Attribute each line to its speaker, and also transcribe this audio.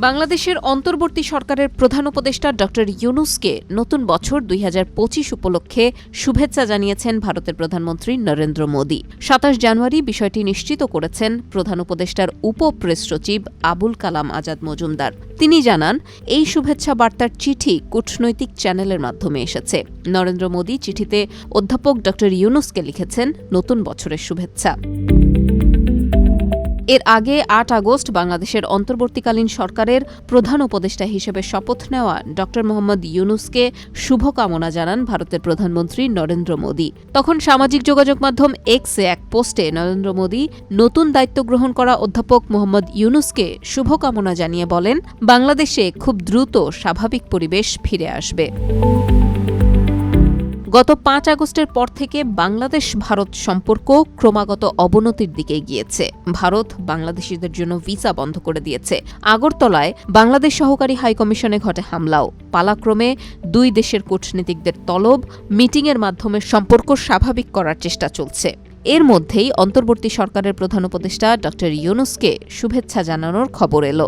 Speaker 1: বাংলাদেশের অন্তর্বর্তী সরকারের প্রধান উপদেষ্টা ড ইউনূসকে নতুন বছর ২০২৫ উপলক্ষে শুভেচ্ছা জানিয়েছেন ভারতের প্রধানমন্ত্রী নরেন্দ্র মোদি। ২৭ জানুয়ারি বিষয়টি নিশ্চিত করেছেন প্রধান উপদেষ্টার উপ-প্রেস সচিব আবুল কালাম আজাদ মজুমদার। তিনি জানান, এই শুভেচ্ছা বার্তার চিঠি কূটনৈতিক চ্যানেলের মাধ্যমে এসেছে। নরেন্দ্র মোদি চিঠিতে অধ্যাপক ড ইউনূসকে লিখেছেন নতুন বছরের শুভেচ্ছা। এর আগে ৮ আগস্ট বাংলাদেশের অন্তর্বর্তীকালীন সরকারের প্রধান উপদেষ্টা হিসেবে শপথ নেওয়া ড মোহাম্মদ ইউনূসকে শুভকামনা জানান ভারতের প্রধানমন্ত্রী নরেন্দ্র মোদি। তখন সামাজিক যোগাযোগ মাধ্যম এক্সে এক পোস্টে নরেন্দ্র মোদি নতুন দায়িত্ব গ্রহণ করা অধ্যাপক মোহাম্মদ ইউনূসকে শুভকামনা জানিয়ে বলেন, বাংলাদেশে খুব দ্রুত স্বাভাবিক পরিবেশ ফিরে আসবে। গত ৫ আগস্টের পর থেকে বাংলাদেশ ভারত সম্পর্ক ক্রমাগত অবনতির দিকে গিয়েছে। ভারত বাংলাদেশিদের জন্য ভিসা বন্ধ করে দিয়েছে। আগরতলায় বাংলাদেশ সহকারী হাইকমিশনে ঘটে হামলাও। পালাক্রমে দুই দেশের কূটনীতিকদের তলব, মিটিংয়ের মাধ্যমে সম্পর্ক স্বাভাবিক করার চেষ্টা চলছে। এর মধ্যেই অন্তর্বর্তী সরকারের প্রধান উপদেষ্টা ড ইউনূসকে শুভেচ্ছা জানানোর খবর এলো।